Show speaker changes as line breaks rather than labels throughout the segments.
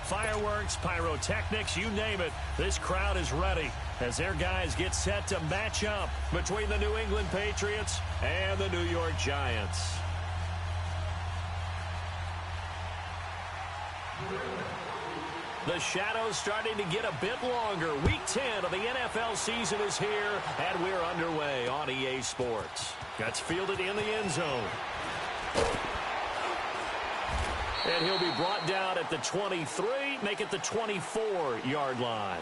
Fireworks, pyrotechnics, you name it, this crowd is ready as their guys get set to match up between the New England Patriots and the New York Giants. The shadow's starting to get a bit longer. Week 10 of the NFL season is here, and we're underway on EA Sports. That's fielded in the end zone. And he'll be brought down at the 23, make it the 24-yard line.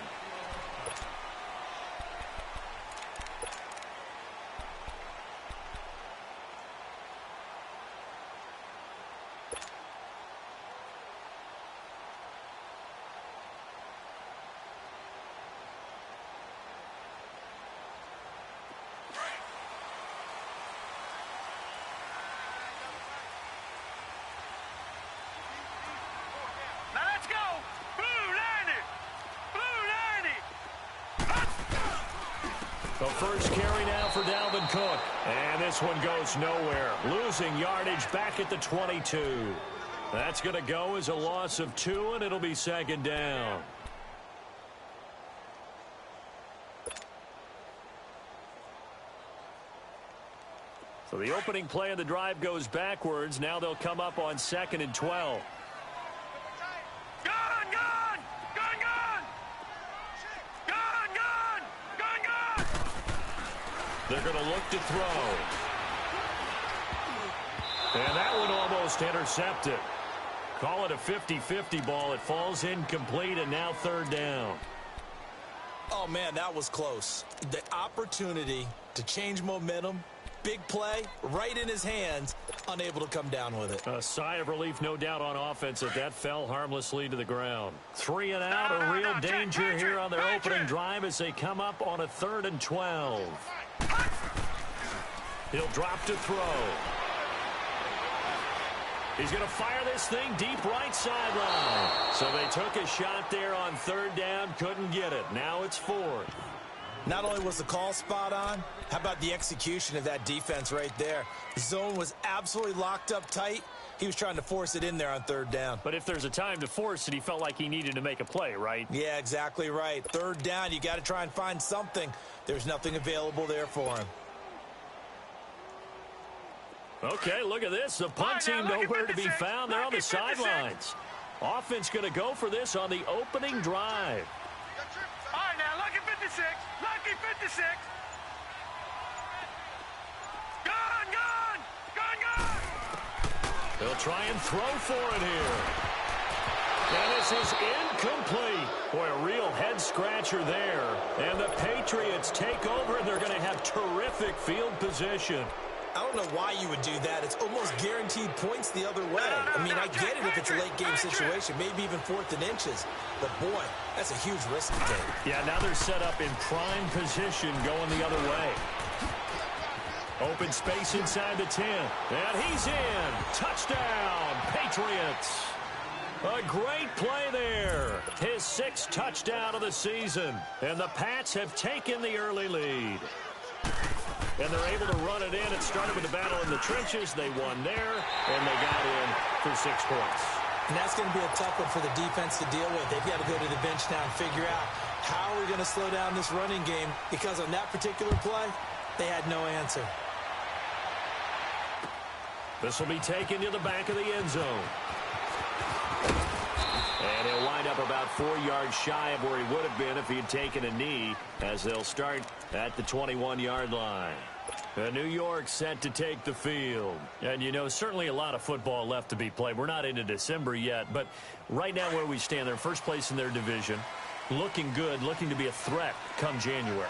The first carry now for Dalvin Cook. And this one goes nowhere. Losing yardage back at the 22. That's going to go as a loss of 2, and it'll be second down. So the opening play of the drive goes backwards. Now they'll come up on 2nd and 12. They're going to look to throw. And that one almost intercepted. Call it a 50-50 ball. It falls incomplete, and now third down.
Oh, man, that was close. The opportunity to change momentum, big play, right in his hands, unable to come down with it.
A sigh of relief, no doubt, on offense that that fell harmlessly to the ground. 3 and out, a real danger here on their opening drive as they come up on a 3rd and 12. He'll drop to throw. He's going to fire this thing deep right sideline. So they took a shot there on 3rd down, couldn't get it. Now it's 4th.
Not only was the call spot on, how about the execution of that defense right there? The zone was absolutely locked up tight. He was trying to force it in there on 3rd down.
But if there's a time to force it, he felt like he needed to make a play, right?
Yeah, exactly right. 3rd down, you got to try and find something. There's nothing available there for him.
Okay, look at this. The punt team nowhere to be found. They're on the sidelines. Offense going to go for this on the opening drive.
All right, now, lucky 56. Lucky 56. Gone.
They'll try and throw for it here. And this is incomplete. Boy, a real head-scratcher there. And the Patriots take over, and they're going to have terrific field position.
I don't know why you would do that. It's almost guaranteed points the other way. I mean, I get it if it's a late-game situation, maybe even 4th and inches. But, boy, that's a huge risk to take.
Yeah, now they're set up in prime position going the other way. Open space inside the 10. And he's in. Touchdown, Patriots. A great play there. His 6th touchdown of the season. And the Pats have taken the early lead. And they're able to run it in. It started with the battle in the trenches. They won there, and they got in for 6 points.
And that's going to be a tough one for the defense to deal with. They've got to go to the bench now and figure out how are we going to slow down this running game, because on that particular play, they had no answer.
This will be taken to the back of the end zone. And he'll wind up about 4 yards shy of where he would have been if he had taken a knee, as they'll start at the 21-yard line. New York set to take the field. And, you know, certainly a lot of football left to be played. We're not into December yet, but right now where we stand, they're first place in their division, looking good, looking to be a threat come January.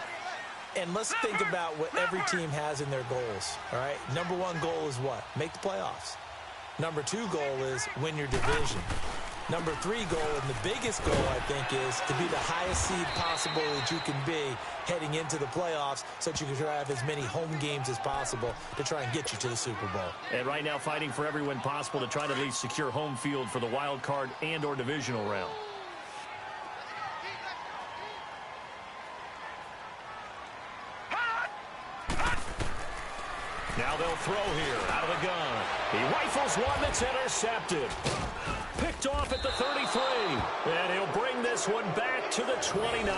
And let's think about what every team has in their goals, all right? Number 1 goal is what? Make the playoffs. Number 2 goal is win your division. Number 3 goal, and the biggest goal, I think, is to be the highest seed possible that you can be heading into the playoffs so that you can have as many home games as possible to try and get you to the Super Bowl.
And right now fighting for every win possible to try to at least secure home field for the wild card and or divisional round. Now they'll throw here out of the gun. He rifles one that's intercepted. Picked off at the 33. And he'll bring this one back to the 29.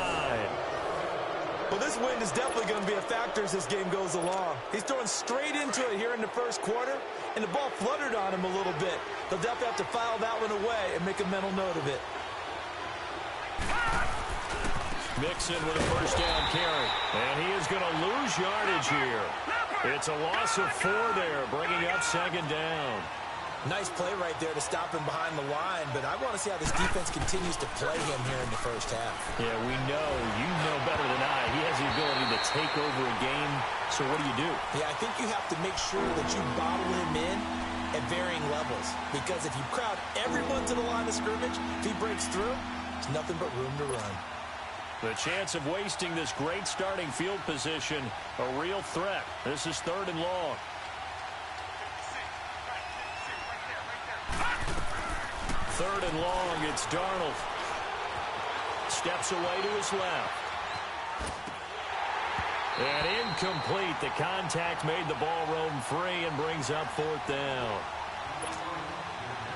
Well, this wind is definitely going to be a factor as this game goes along. He's throwing straight into it here in the first quarter, and the ball fluttered on him a little bit. He'll definitely have to file that one away and make a mental note of it.
Mixon with a first down carry. And he is going to lose yardage here. It's a loss of 4 there, bringing up second down.
Nice play right there to stop him behind the line, but I want to see how this defense continues to play him here in the first half.
Yeah, we know. You know better than I. He has the ability to take over a game, so what do?
Yeah, I think you have to make sure that you bottle him in at varying levels, because if you crowd everyone to the line of scrimmage, if he breaks through, there's nothing but room to run.
The chance of wasting this great starting field position, a real threat. This is 3rd and long. Third and long, it's Darnold. Steps away to his left. And incomplete. The contact made the ball roam free and brings up 4th down.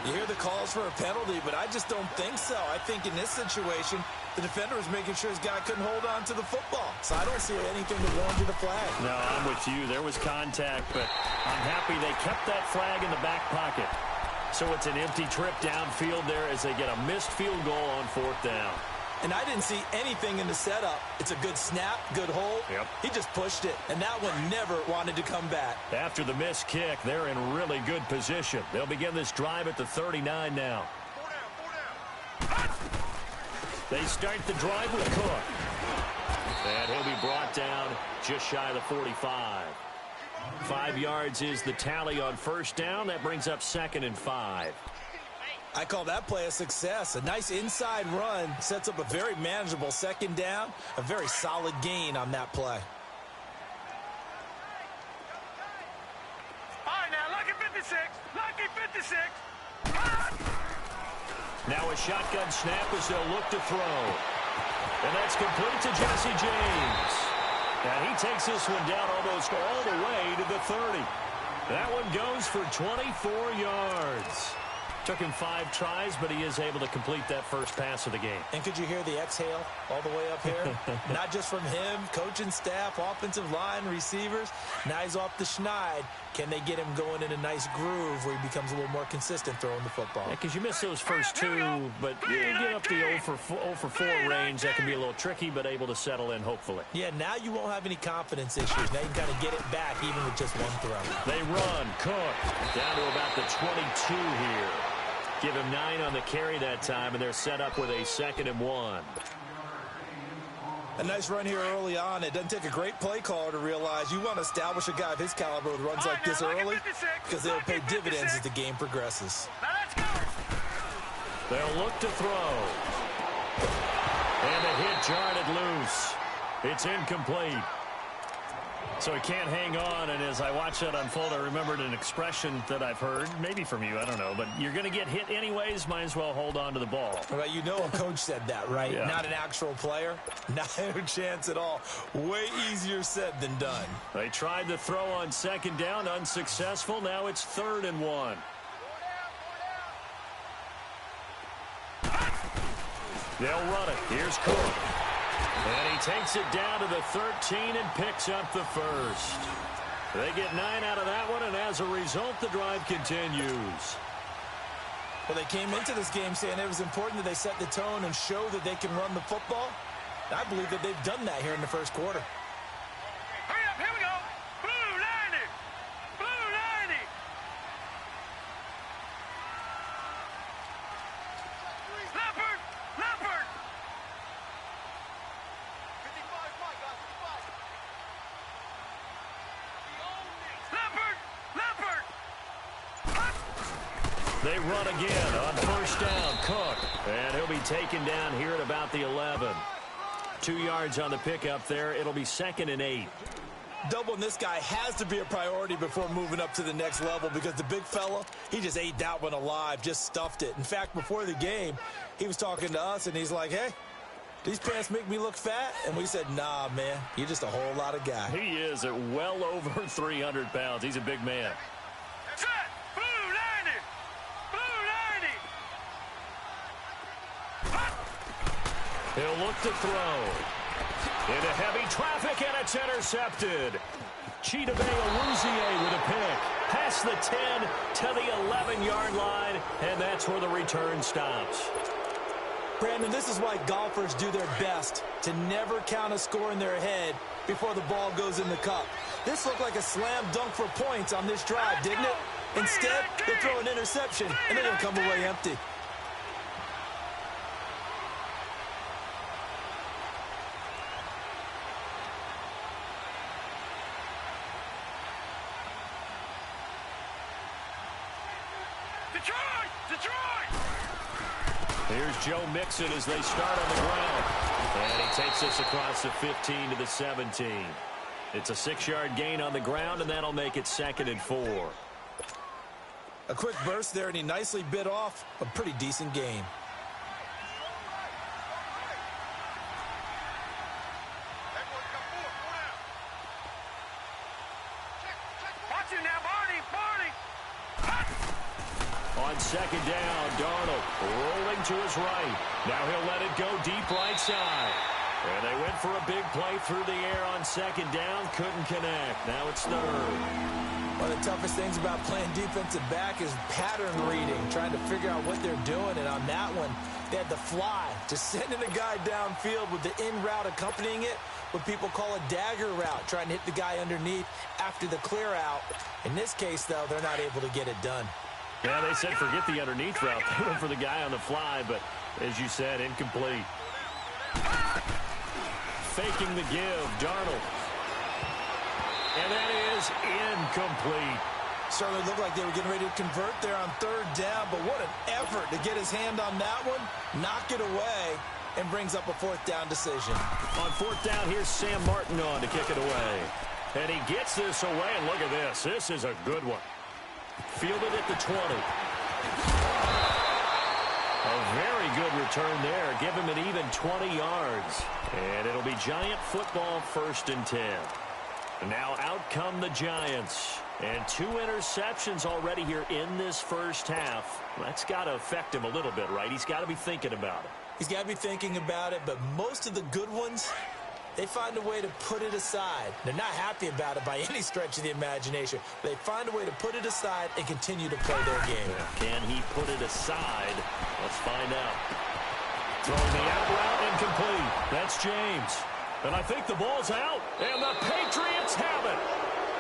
You hear the calls for a penalty, but I just don't think so. I think in this situation, the defender was making sure his guy couldn't hold on to the football. So I don't see anything that warranted a flag.
No, I'm with you. There was contact, but I'm happy they kept that flag in the back pocket. So it's an empty trip downfield there as they get a missed field goal on 4th down.
And I didn't see anything in the setup. It's a good snap, good hold.
Yep.
He just pushed it, and that one never wanted to come back.
After the missed kick, they're in really good position. They'll begin this drive at the 39 now.
4 down.
They start the drive with Cook. And he'll be brought down just shy of the 45. 5 yards is the tally on first down. That brings up 2nd and 5.
I call that play a success. A nice inside run sets up a very manageable second down. A very solid gain on that play.
All right, now, lucky 56. Lucky 56.
Now a shotgun snap as they'll look to throw. And that's complete to Jesse James. And he takes this one down almost all the way to the 30. That one goes for 24 yards. Took him 5 tries, but he is able to complete that first pass of the game.
And could you hear the exhale all the way up here? Not just from him, coaching staff, offensive line, receivers. Now he's off the schneid. Can they get him going in a nice groove where he becomes a little more consistent throwing the football?
Yeah, because you miss those first 2, but you get up the 0 for 4 range. That can be a little tricky, but able to settle in, hopefully.
Yeah, now you won't have any confidence issues. Now you can kind of get it back even with just one throw.
They run. Cook down to about the 22 here. Give him 9 on the carry that time, and they're set up with a 2nd and 1.
A nice run here early on. It doesn't take a great play caller to realize you want to establish a guy of his caliber with runs like this early because they'll pay dividends as the game progresses.
Now let's go.
They'll look to throw. And the hit jarred it loose. It's incomplete. So he can't hang on, and as I watch that unfold, I remembered an expression that I've heard, maybe from you, I don't know, but you're going to get hit anyways, might as well hold on to the ball.
Well, you know a coach said that, right?
Yeah.
Not an actual player. Not a chance at all. Way easier said than done.
They tried to throw on 2nd down, unsuccessful. Now it's 3rd and 1. They'll run it. Here's Cook. And he takes it down to the 13 and picks up the first. They get 9 out of that one, and as a result, the drive continues.
Well, they came into this game saying it was important that they set the tone and show that they can run the football. I believe that they've done that here in the first quarter.
Hurry up, here we go. Blue 90. Blue 90. Leopard. Leopard. 55, my God, 55. Leopard. Leopard.
They run again on first down. Cook. And he'll be taken down here at about the 11. 2 yards on the pickup there. It'll be 2nd and 8.
Doubling this guy has to be a priority before moving up to the next level because the big fella, he just ate that one alive, just stuffed it. In fact, before the game, he was talking to us, and he's like, hey, these pants make me look fat? And we said, nah, man, you're just a whole lot of guy.
He is at well over 300 pounds. He's a big man.
Set. Blue 90. Blue 90.
He'll look to throw. Into heavy traffic, and it's intercepted. Chidobe Awuzie with a pick. Past the 10 to the 11-yard line, and that's where the return stops.
Brandon, this is why golfers do their best to never count a score in their head before the ball goes in the cup. This looked like a slam dunk for points on this drive, didn't it? Instead, they'll throw an interception, and they're going to come away empty.
Detroit!
Here's Joe Mixon as they start on the ground. And he takes us across the 15 to the 17. It's a 6-yard gain on the ground, and that'll make it 2nd and 4.
A quick burst there, and he nicely bit off a pretty decent gain.
Watch him now, Barney!
On 2nd down, Darnold rolling to his right. Now he'll let it go deep right side. And they went for a big play through the air on 2nd down. Couldn't connect. Now it's 3rd.
One of the toughest things about playing defensive back is pattern reading, trying to figure out what they're doing. And on that one, they had the fly, just sending a guy downfield with the in route accompanying it, what people call a dagger route, trying to hit the guy underneath after the clear out. In this case, though, they're not able to get it done.
Yeah, they said forget the underneath route. They went for the guy on the fly, but as you said, incomplete. Faking the give, Darnold. And that is incomplete.
Certainly looked like they were getting ready to convert there on 3rd down, but what an effort to get his hand on that one, knock it away, and brings up a 4th down decision.
On 4th down, here's Sam Martin on to kick it away. And he gets this away, and look at this. This is a good one. Fielded at the 20. A very good return there. Give him an even 20 yards. And it'll be Giant football, 1st and 10. And now out come the Giants. And 2 interceptions already here in this first half. That's got to affect him a little bit, right? He's got to be thinking about it.
He's got to be thinking about it, but most of the good ones, they find a way to put it aside. They're not happy about it by any stretch of the imagination. They find a way to put it aside and continue to play their game.
Can he put it aside? Let's find out. Throwing the out route, incomplete. That's James. And I think the ball's out. And the Patriots have it.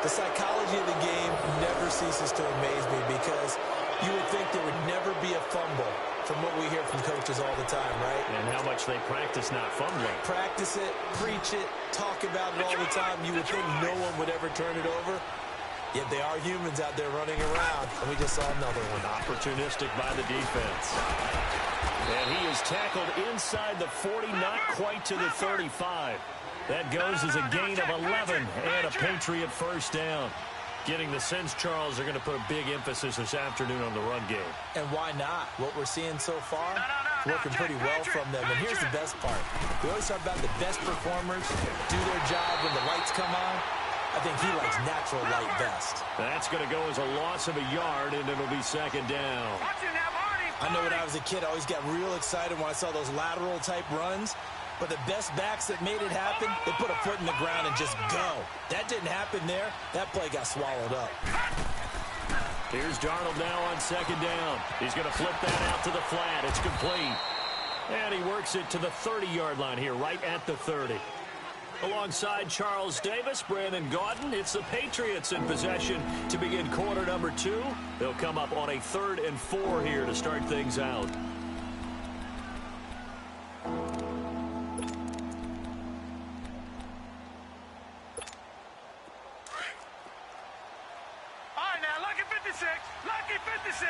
The psychology of the game never ceases to amaze me because you would think there would never be a fumble from what we hear from coaches all the time, right?
And how much they practice not fumbling.
Practice it, preach it, talk about it all the time. You would think no one would ever turn it over. Yet they are humans out there running around, and we just saw another one.
Opportunistic by the defense. And he is tackled inside the 40, not quite to the 35. That goes as a gain of 11 and a Patriot 1st down. Getting the sense, Charles, are going to put a big emphasis this afternoon on the run game.
And why not? What we're seeing so far, working pretty well from them. And here's the best part. We always talk about the best performers do their job when the lights come on. I think he likes natural light best.
That's going to go as a loss of a yard, and it'll be 2nd down.
I know when I was a kid, I always got real excited when I saw those lateral-type runs. But the best backs that made it happen, they put a foot in the ground and just go. That didn't happen there. That play got swallowed up.
Here's Darnold now on 2nd down. He's going to flip that out to the flat. It's complete. And he works it to the 30-yard line here, right at the 30. Alongside Charles Davis, Brandon Gaudin, it's the Patriots in possession to begin quarter number 2. They'll come up on a 3rd and 4 here to start things out.
Lucky 56.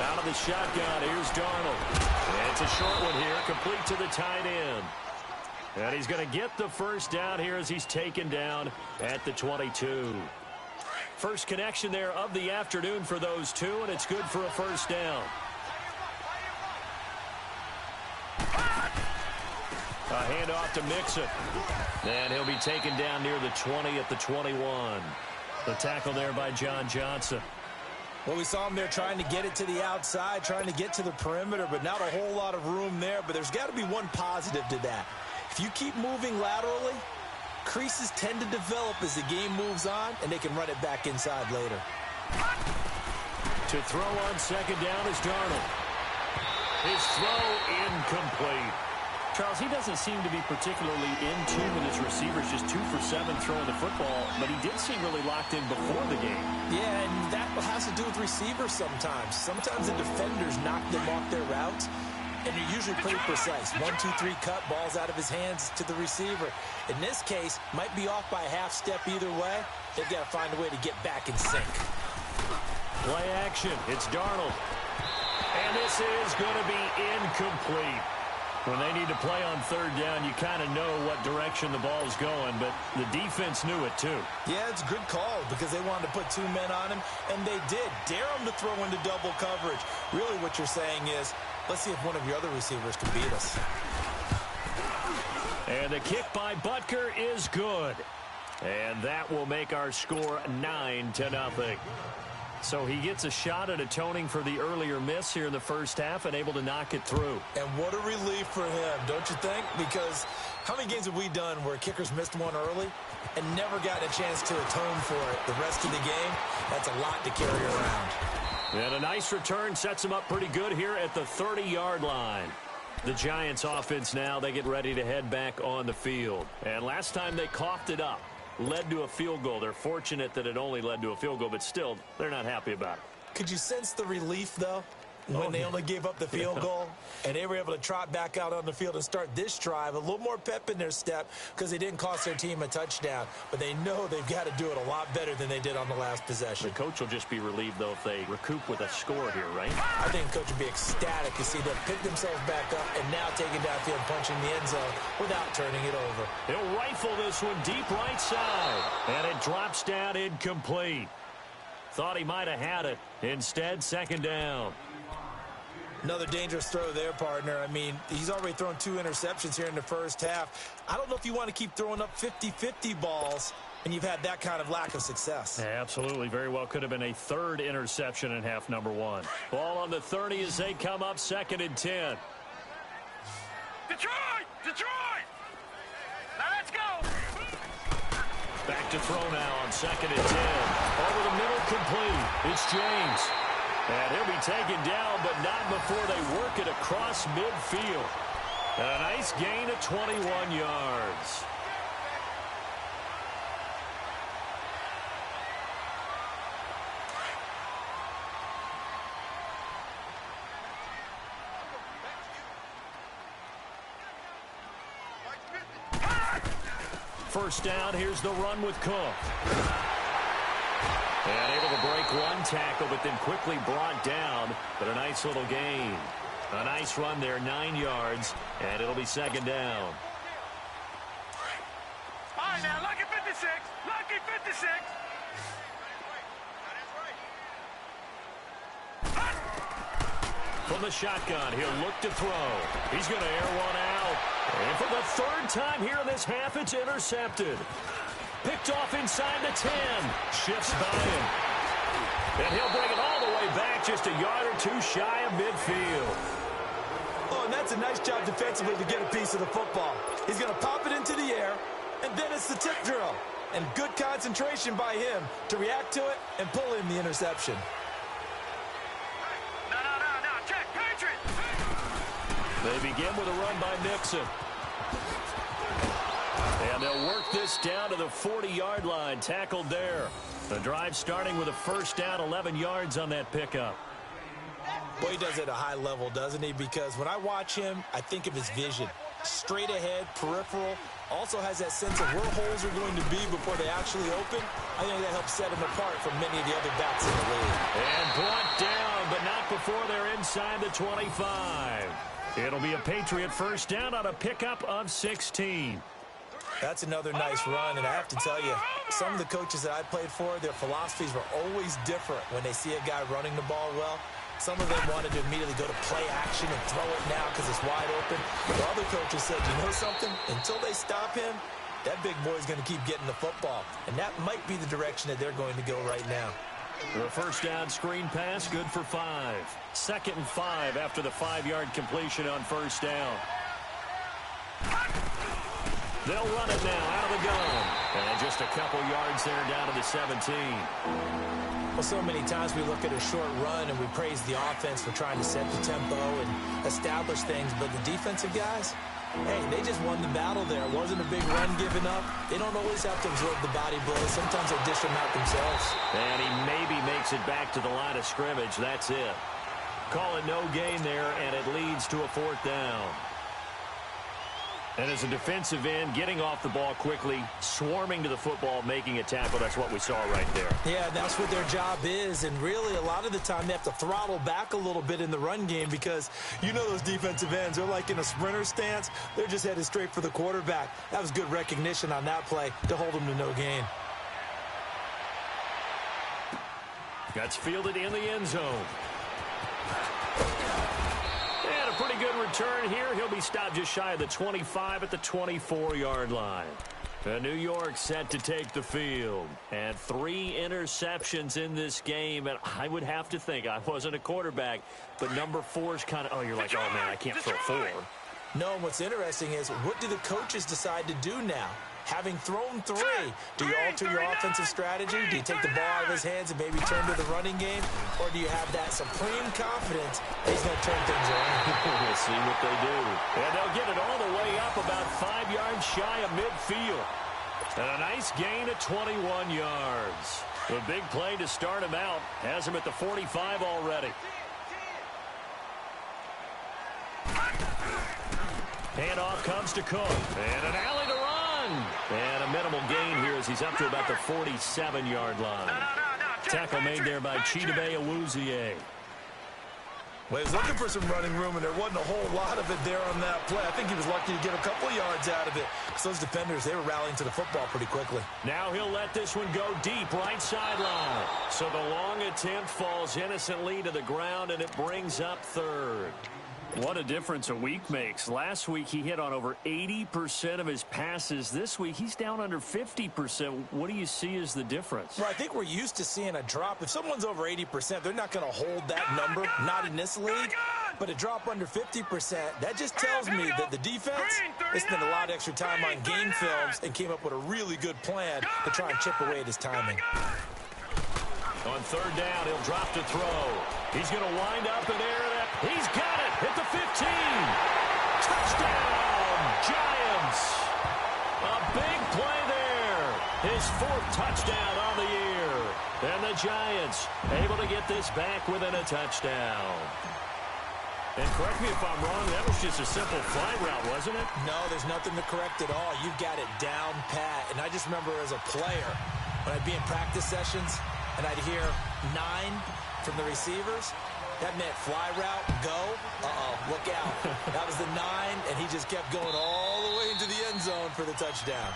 Out of the shotgun, here's Darnold. And it's a short one here, complete to the tight end. And he's going to get the 1st down here as he's taken down at the 22. First connection there of the afternoon for those two, and it's good for a 1st down. A handoff to Mixon. And he'll be taken down near the 20 at the 21. The tackle there by John Johnson.
Well, we saw him there trying to get it to the outside, trying to get to the perimeter, but not a whole lot of room there. But there's got to be one positive to that. If you keep moving laterally, creases tend to develop as the game moves on, and they can run it back inside later.
To throw on second down is Darnold. His throw incomplete.
Charles, he doesn't seem to be particularly in tune with his receivers, just 2 for 7 throwing the football, but he did seem really locked in before the game.
Yeah, and that has to do with receivers sometimes. Sometimes the defenders knock them off their routes, and they're usually pretty precise. 1, 2, 3 cut, balls out of his hands to the receiver. In this case, might be off by a half step either way. They've got to find a way to get back in sync.
Play action. It's Darnold. And this is going to be incomplete. When they need to play on third down, you kind of know what direction the ball is going, but the defense knew it too.
Yeah, it's a good call because they wanted to put 2 men on him, and they did. Dare him to throw into double coverage. Really what you're saying is, let's see if one of your other receivers can beat us.
And the kick by Butker is good. And that will make our score 9-0. So he gets a shot at atoning for the earlier miss here in the first half and able to knock it through.
And what a relief for him, don't you think? Because how many games have we done where kickers missed one early and never gotten a chance to atone for it the rest of the game? That's a lot to carry around.
And a nice return sets him up pretty good here at the 30-yard line. The Giants offense now, they get ready to head back on the field. And last time they coughed it up. Led to a field goal. They're fortunate that it only led to a field goal, but still, they're not happy about it.
Could you sense the relief, though, when they only gave up the field goal and they were able to trot back out on the field and start this drive? A little more pep in their step because they didn't cost their team a touchdown, but they know they've got to do it a lot better than they did on the last possession.
The coach will just be relieved, though, if they recoup with a score here, right?
I think the coach would be ecstatic to see them pick themselves back up and now taking downfield, punching the end zone without turning it over.
He'll rifle this one deep right side, and it drops down incomplete. Thought he might have had it. Instead, second down.
Another dangerous throw there, partner. I mean, he's already thrown 2 interceptions here in the first half. I don't know if you want to keep throwing up 50-50 balls when you've had that kind of lack of success.
Yeah, absolutely. Very well could have been a 3rd interception in half number 1. Ball on the 30 as they come up 2nd and 10.
Detroit! Detroit! Now let's go!
Back to throw now on 2nd and 10. Over the middle, complete. It's James. And he'll be taken down, but not before they work it across midfield. And a nice gain of 21 yards. First down, here's the run with Cook. And able to break one tackle, but then quickly brought down. But a nice little gain. A nice run there, 9 yards, and it'll be second down.
All right, now, lucky 56. Lucky 56.
From the shotgun, he'll look to throw. He's going to air one out. And for the 3rd time here in this half, it's intercepted. Picked off inside the 10. Shifts by him. And he'll bring it all the way back, just a yard or 2 shy of midfield.
Oh, and that's a nice job defensively to get a piece of the football. He's going to pop it into the air, and then it's the tip drill. And good concentration by him to react to it and pull in the interception.
No, check, Patriot!
They begin with a run by Nixon. And they'll work this down to the 40-yard line, tackled there. The drive starting with a first down, 11 yards on that pickup.
Boy, he does it at a high level, doesn't he? Because when I watch him, I think of his vision. Straight ahead, peripheral, also has that sense of where holes are going to be before they actually open. I think that helps set him apart from many of the other backs in the league.
And brought down, but not before they're inside the 25. It'll be a Patriot first down on a pickup of 16.
That's another nice run, and I have to tell you, some of the coaches that I played for, their philosophies were always different when they see a guy running the ball well. Some of them wanted to immediately go to play action and throw it now because it's wide open. But other coaches said, you know something? Until they stop him, that big boy's going to keep getting the football. And that might be the direction that they're going to go right now.
The first down screen pass, good for 5. 2nd and 5 after the 5-yard completion on first down. They'll run it now out of the gun. And just a couple yards there down to the 17.
Well, so many times we look at a short run and we praise the offense for trying to set the tempo and establish things. But the defensive guys, hey, they just won the battle there. It wasn't a big run given up. They don't always have to absorb the body blows. Sometimes they dish them out themselves.
And he maybe makes it back to the line of scrimmage. That's it. Call it no gain there, and it leads to a 4th down. And as a defensive end, getting off the ball quickly, swarming to the football, making a tackle, that's what we saw right there.
Yeah, that's what their job is. And really, a lot of the time, they have to throttle back a little bit in the run game because you know those defensive ends, they're like in a sprinter stance. They're just headed straight for the quarterback. That was good recognition on that play to hold them to no gain.
That's fielded in the end zone. And a pretty good return here. He'll be stopped just shy of the 25 at the 24-yard line. New York set to take the field. And 3 interceptions in this game. And I would have to think, I wasn't a quarterback, but number 4 is kind of, you're like, oh, man, I can't throw 4.
No, what's interesting is what do the coaches decide to do now? Having thrown 3, do you alter your offensive strategy? Do you take the ball out of his hands and maybe turn to the running game? Or do you have that supreme confidence that he's going to turn things around?
We'll see what they do. And they'll get it all the way up about 5 yards shy of midfield. And a nice gain of 21 yards. The big play to start him out has him at the 45 already. Handoff comes to Cook. And an alley to run. And a minimal gain here as he's up to about the 47-yard line. Tackle made there by Chidobe Awuzie.
Well, he was looking for some running room, and there wasn't a whole lot of it there on that play. I think he was lucky to get a couple of yards out of it. Because those defenders, they were rallying to the football pretty quickly.
Now he'll let this one go deep, right sideline. So the long attempt falls innocently to the ground, and it brings up 3rd. What a difference a week makes. Last week, he hit on over 80% of his passes. This week, he's down under 50%. What do you see as the difference?
Well, I think we're used to seeing a drop. If someone's over 80%, they're not going to hold that number, not in this league. But a drop under 50%, that just tells me that the defense, they spent a lot of extra time on game films and came up with a really good plan to try and chip away at his timing.
On 3rd down, he'll drop to throw. He's going to wind up in air. He's got it at the 15. Touchdown, Giants. A big play there. His 4th touchdown on the year. And the Giants able to get this back within a touchdown. And correct me if I'm wrong, that was just a simple fly route, wasn't it?
No, there's nothing to correct at all. You've got it down pat. And I just remember as a player, when I'd be in practice sessions, and I'd hear 9 from the receivers, that meant fly route, go, look out. That was the 9, and he just kept going all the way into the end zone for the touchdown.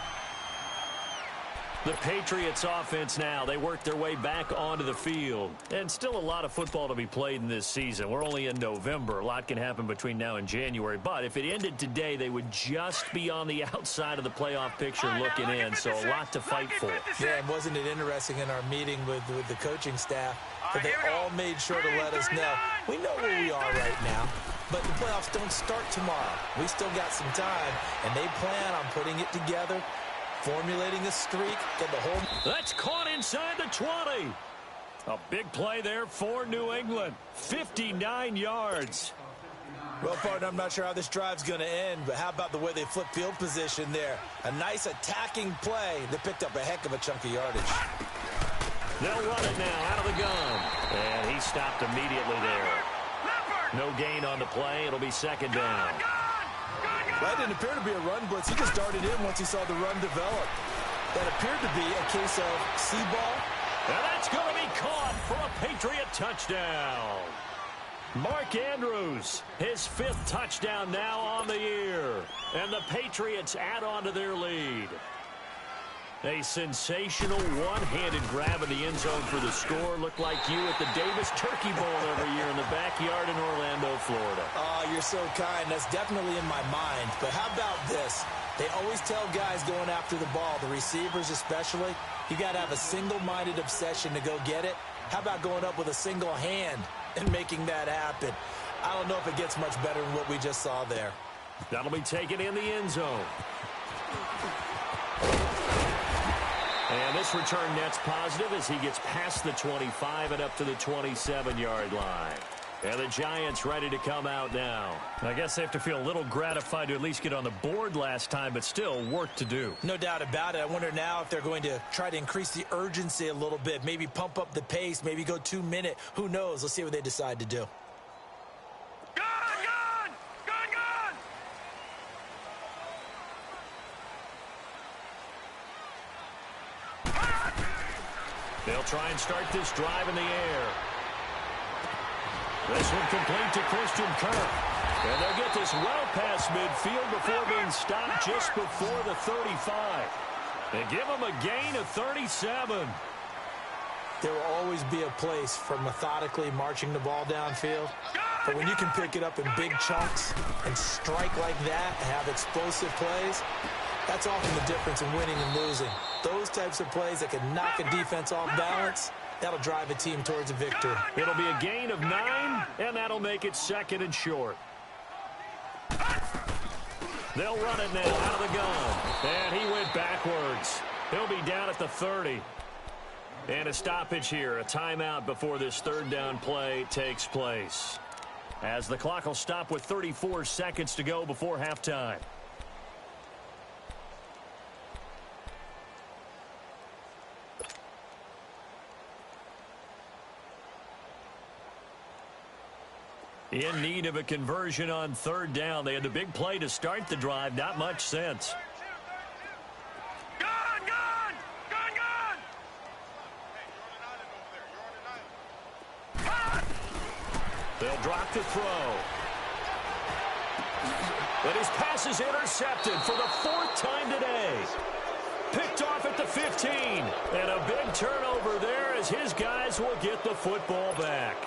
The Patriots offense now, they work their way back onto the field. And still a lot of football to be played in this season. We're only in November. A lot can happen between now and January. But if it ended today, they would just be on the outside of the playoff picture looking in. So a lot to fight for.
Yeah, and wasn't it interesting in our meeting with the coaching staff that they all made sure to let us know, we know where we are right now, but the playoffs don't start tomorrow. We still got some time, and they plan on putting it together, formulating a streak, get the whole...
That's caught inside the 20. A big play there for New England. 59 yards.
Well, partner, I'm not sure how this drive's going to end, but how about the way they flip field position there? A nice attacking play that picked up a heck of a chunk of yardage.
They'll run it now out of the gun. And he stopped immediately there. No gain on the play. It'll be 2nd down.
That didn't appear to be a run blitz. He just darted in once he saw the run develop. That appeared to be a case of see ball.
And that's going to be caught for a Patriot touchdown. Mark Andrews, his 5th touchdown now on the year. And the Patriots add on to their lead. A sensational one-handed grab in the end zone for the score. Looked like you at the Davis Turkey Bowl every year in the backyard in Orlando, Florida.
Oh, you're so kind. That's definitely in my mind. But how about this? They always tell guys going after the ball, the receivers especially, you got to have a single-minded obsession to go get it. How about going up with a single hand and making that happen? I don't know if it gets much better than what we just saw there.
That'll be taken in the end zone. And this return net's positive as he gets past the 25 and up to the 27-yard line. And the Giants ready to come out now.
I guess they have to feel a little gratified to at least get on the board last time, but still work to do.
No doubt about it. I wonder now if they're going to try to increase the urgency a little bit, maybe pump up the pace, maybe go 2-minute. Who knows? Let's see what they decide to do.
They'll try and start this drive in the air. This one complete to Christian Kirk. And they'll get this well past midfield before being stopped just before the 35. They give them a gain of 37.
There will always be a place for methodically marching the ball downfield. But when you can pick it up in big chunks and strike like that and have explosive plays, that's often the difference in winning and losing. Those types of plays that can knock a defense off balance, that'll drive a team towards a victory.
It'll be a gain of 9, and that'll make it 2nd and short. They'll run it now out of the gun. And he went backwards. He'll be down at the 30. And a stoppage here, a timeout before this 3rd down play takes place. As the clock will stop with 34 seconds to go before halftime. In need of a conversion on 3rd down. They had the big play to start the drive. Not much sense. They'll drop the throw. But his pass is intercepted for the 4th time today. Picked off at the 15. And a big turnover there as his guys will get the football back.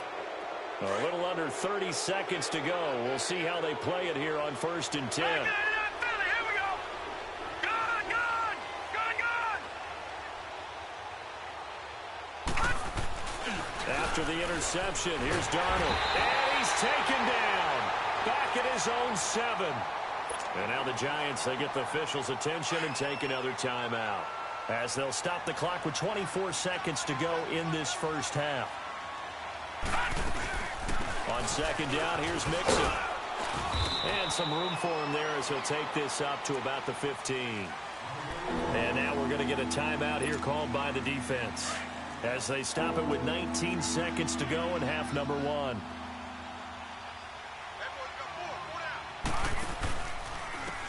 A little under 30 seconds to go. We'll see how they play it here on 1st and 10. After the interception, here's Darnold. And he's taken down. Back at his own 7. And now the Giants, they get the officials' attention and take another timeout. As they'll stop the clock with 24 seconds to go in this first half. On 2nd down, here's Mixon. And some room for him there as he'll take this up to about the 15. And now we're going to get a timeout here called by the defense. As they stop it with 19 seconds to go in half number 1.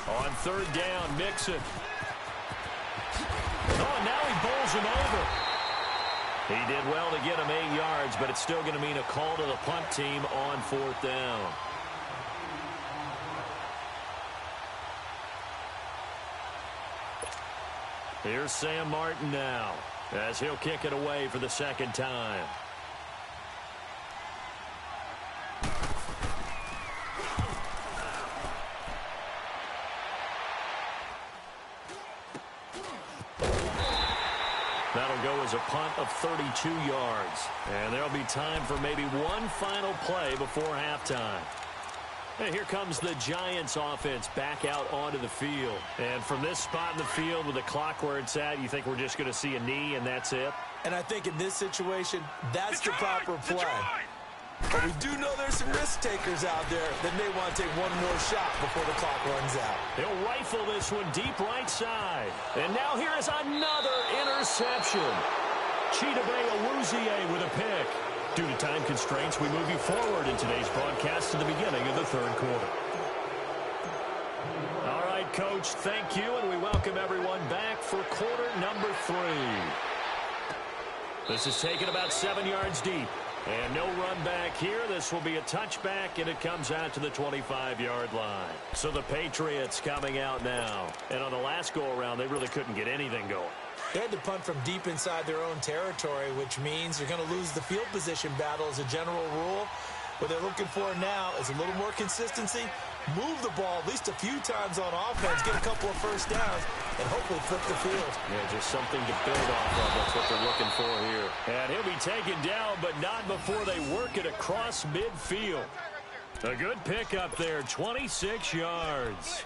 On 3rd down, Mixon. Oh, and now he bowls him over. He did well to get him 8 yards, but it's still going to mean a call to the punt team on 4th down. Here's Sam Martin now, as he'll kick it away for the 2nd time. That'll go as a punt of 32 yards. And there'll be time for maybe one final play before halftime. And here comes the Giants offense back out onto the field. And from this spot in the field with the clock where it's at, you think we're just going to see a knee and that's it?
And I think in this situation, that's the proper play. But we do know there's some risk takers out there that may want to take one more shot before the clock runs out.
He'll rifle this one deep right side. And now here is another interception. Chidobe Awuzie with a pick. Due to time constraints, we move you forward in today's broadcast to the beginning of the 3rd quarter. All right, Coach, thank you, and we welcome everyone back for quarter number 3. This is taken about 7 yards deep. And no run back here. This will be a touchback, and it comes out to the 25-yard line. So the Patriots coming out now. And on the last go-around, they really couldn't get anything going.
They had to punt from deep inside their own territory, which means you're going to lose the field position battle as a general rule. What they're looking for now is a little more consistency, move the ball at least a few times on offense, get a couple of first downs, and hopefully flip the field.
Yeah, just something to build off of. That's what they're looking for here.
And he'll be taken down, but not before they work it across midfield. A good pickup there, 26 yards.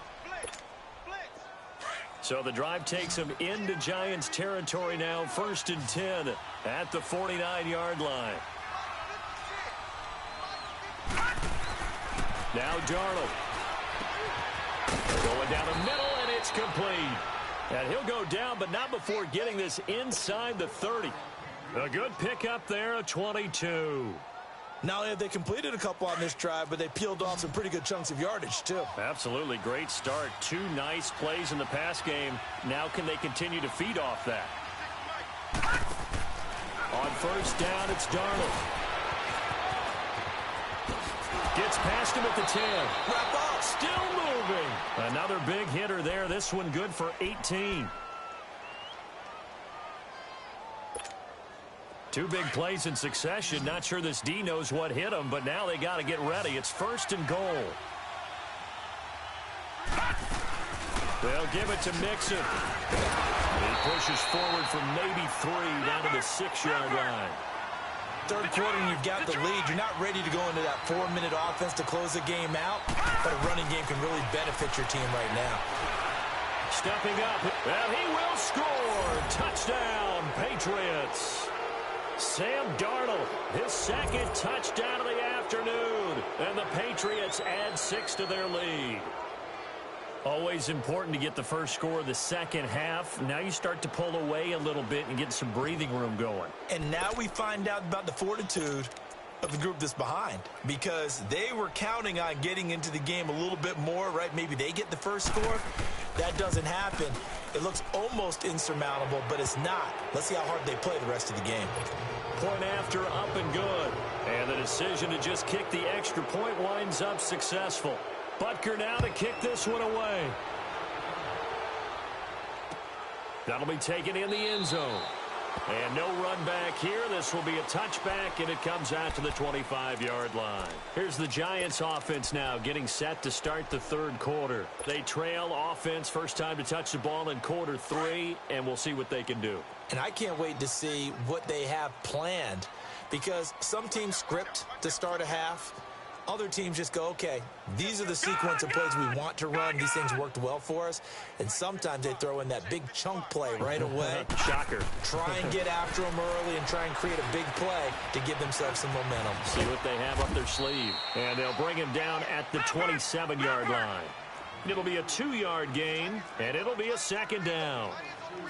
So the drive takes them into Giants territory now, 1st and 10 at the 49-yard line. Now Darnold. Going down the middle, and it's complete. And he'll go down, but not before getting this inside the 30. A good pickup there, a 22.
Not only have they completed a couple on this drive, but they peeled off some pretty good chunks of yardage, too.
Absolutely. Great start. 2 nice plays in the pass game. Now can they continue to feed off that? On 1st down, it's Darnold. Gets past him at the 10. Wrap up. Still moving. Another big hitter there. This one good for 18. 2 big plays in succession. Not sure this D knows what hit him, but now they got to get ready. It's 1st and goal. They'll give it to Mixon. He pushes forward from maybe 3 down to the 6-yard line.
3rd quarter and you've got the lead. You're not ready to go into that 4-minute offense to close the game out, but a running game can really benefit your team right now.
Stepping up, and he will score. Touchdown, Patriots. Sam Darnold, his 2nd touchdown of the afternoon, and the Patriots add 6 to their lead. Always important to get the first score of the second half. Now you start to pull away a little bit and get some breathing room going.
And now we find out about the fortitude of the group that's behind, because they were counting on getting into the game a little bit more, right? Maybe they get the first score. That doesn't happen. It looks almost insurmountable, but it's not. Let's see how hard they play the rest of the game.
Point after, up and good. And the decision to just kick the extra point winds up successful. Butker now to kick this one away. That'll be taken in the end zone. And no run back here. This will be a touchback, and it comes out to the 25-yard line. Here's the Giants offense now getting set to start the 3rd quarter. They trail offense, first time to touch the ball in quarter 3, and we'll see what they can do.
And I can't wait to see what they have planned, because some teams script to start a half. Other teams just go, okay, these are the sequence of plays we want to run. These things worked well for us. And sometimes they throw in that big chunk play right away.
Shocker.
Try and get after them early and try and create a big play to give themselves some momentum.
See what they have up their sleeve. And they'll bring him down at the 27-yard line. It'll be a 2-yard gain, and it'll be a 2nd down.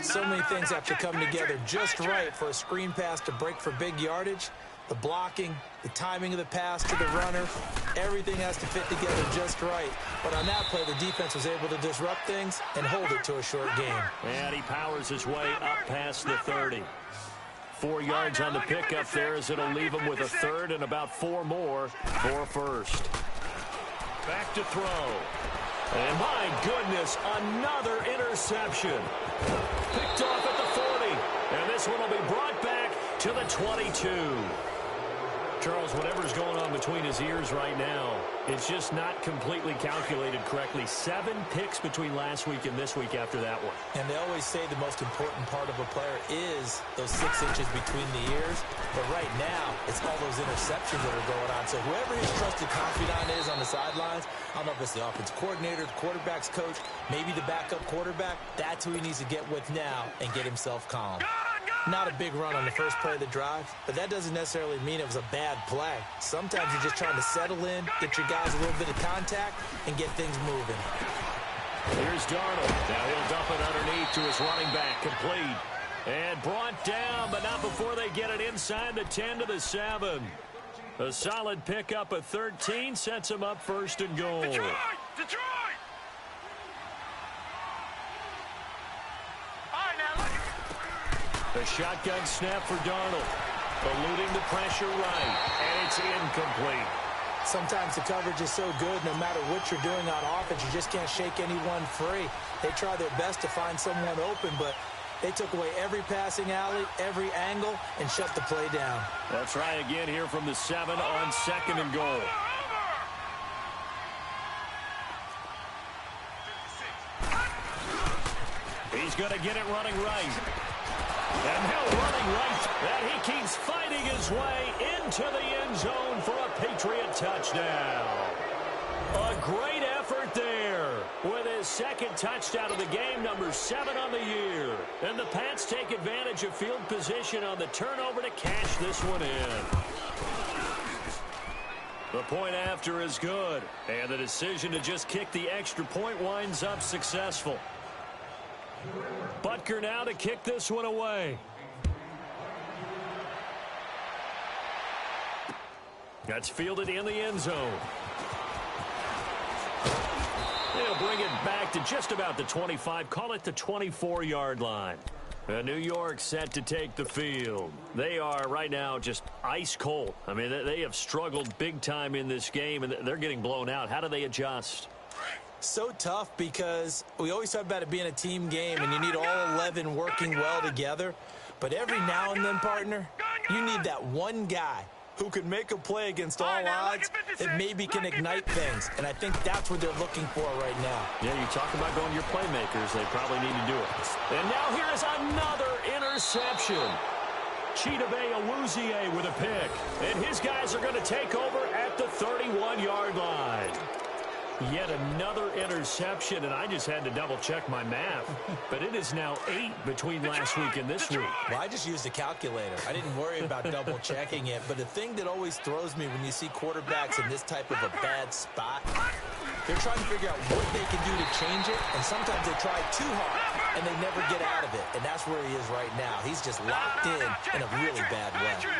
So many things have to come together just right for a screen pass to break for big yardage. The blocking, the timing of the pass to the runner, everything has to fit together just right. But on that play, the defense was able to disrupt things and hold it to a short game.
And he powers his way up past the 30. 4 yards on the pickup there, as it'll leave him with a 3rd and about 4 more for a 1st. Back to throw. And my goodness, another interception. Picked off at the 40. And this one will be brought back to the 22. Charles, whatever's going on between his ears right now, it's just not completely calculated correctly. 7 picks between last week and this week after that one.
And they always say the most important part of a player is those 6 inches between the ears. But right now, it's all those interceptions that are going on. So whoever his trusted confidant is on the sidelines, I don't know if it's the offense coordinator, the quarterback's coach, maybe the backup quarterback, that's who he needs to get with now and get himself calm. Not a big run on the first play of the drive, but that doesn't necessarily mean it was a bad play. Sometimes you're just trying to settle in, get your guys a little bit of contact, and get things moving.
Here's Darnold. Now he'll dump it underneath to his running back, complete. And brought down, but not before they get it inside the 10 to the 7. A solid pickup of 13 sets him up 1st and goal.
Detroit! Detroit!
The shotgun snap for Darnold. Eluding the pressure right. And it's incomplete.
Sometimes the coverage is so good, no matter what you're doing on offense, you just can't shake anyone free. They try their best to find someone open, but They took away every passing alley, every angle, and shut the play down.
Let's try again here from the 7 on 2nd and goal. He's going to get it running right. And Hill running right. And he keeps fighting his way into the end zone for a Patriot touchdown. A great effort there with his second touchdown of the game, number 7 on the year. And the Pats take advantage of field position on the turnover to cash this one in. The point after is good, and the decision to just kick the extra point winds up successful. Butker now to kick this one away. That's fielded in the end zone. They'll bring it back to just about the 25, call it the 24-yard line. New York set to take the field. They are right now just ice cold. I mean, they have struggled big time in this game, and they're getting blown out. How do they adjust?
So tough because we always talk about it being a team game, and you need all 11 working well together. But every now and then, partner, you need that one guy who can make a play against all odds that maybe can ignite things. And I think that's what they're looking for right now.
Yeah, you talk about going to your playmakers. They probably need to do it. And now here is another interception. Chidobe Awuzie with a pick. And his guys are going to take over at the 31-yard line. Yet another interception, and I just had to double-check my math. But it is now 8 between last week and this week.
Well, I just used a calculator. I didn't worry about double-checking it. But the thing that always throws me when you see quarterbacks in this type of a bad spot, they're trying to figure out what they can do to change it, and sometimes they try too hard, and they never get out of it. And that's where he is right now. He's just locked in a really bad way.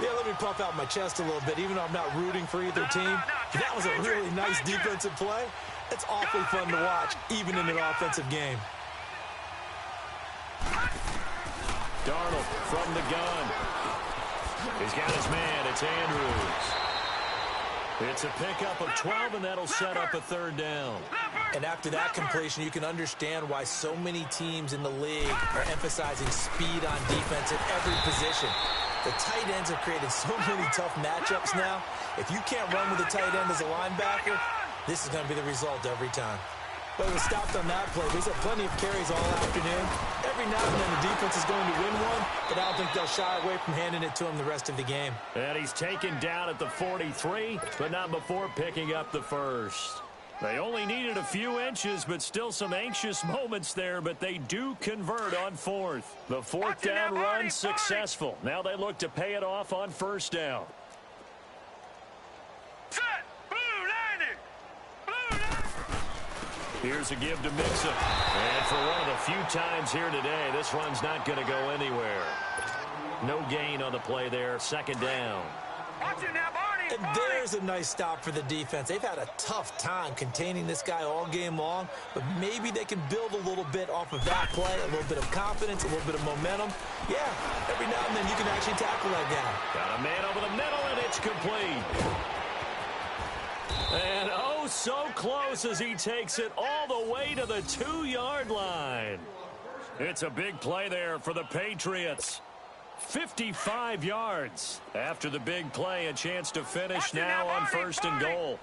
Yeah, let me puff out my chest a little bit, even though I'm not rooting for either team. That was a really nice defensive play. It's awfully fun to watch, even in an offensive game.
Darnold from the gun. He's got his man. It's Andrews. It's a pickup of 12, and that'll set up a 3rd down.
And after that completion, you can understand why so many teams in the league are emphasizing speed on defense at every position. The tight ends have created so many tough matchups now. If you can't run with a tight end as a linebacker, this is going to be the result every time. But it was stopped on that play. There's plenty of carries all afternoon. Every now and then the defense is going to win one, but I don't think they'll shy away from handing it to him the rest of the game.
And he's taken down at the 43, but not before picking up the first. They only needed a few inches, but still some anxious moments there, but they do convert on 4th. The 4th down run successful. Now they look to pay it off on 1st down.
Set. Blue landing. Blue landing.
Here's a give to Mixon. And for one of the few times here today, this run's not going to go anywhere. No gain on the play there. 2nd down.
Watch it now, Barney.
And there's a nice stop for the defense. They've had a tough time containing this guy all game long, but maybe they can build a little bit off of that play, a little bit of confidence, a little bit of momentum. Yeah, every now and then you can actually tackle that guy.
Got a man over the middle, and it's complete. And oh, so close as he takes it all the way to the 2-yard line. It's a big play there for the Patriots. 55 yards. After the big play, a chance to finish now on 1st and goal.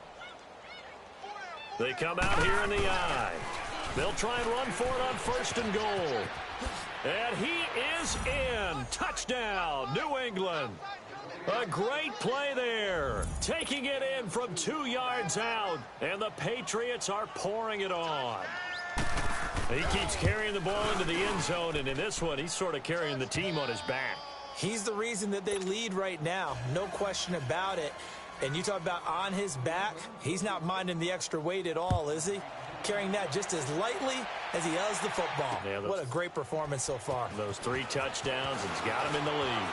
They come out here in the eye. They'll try and run for it on 1st and goal. And he is in. Touchdown, New England. A great play there. Taking it in from 2 yards out. And the Patriots are pouring it on. He keeps carrying the ball into the end zone, and in this one, he's sort of carrying the team on his back.
He's the reason that they lead right now. No question about it. And you talk about on his back, he's not minding the extra weight at all, is he? Carrying that just as lightly as he does the football. Yeah, what a great performance so far.
Those 3 touchdowns, it's got him in the lead.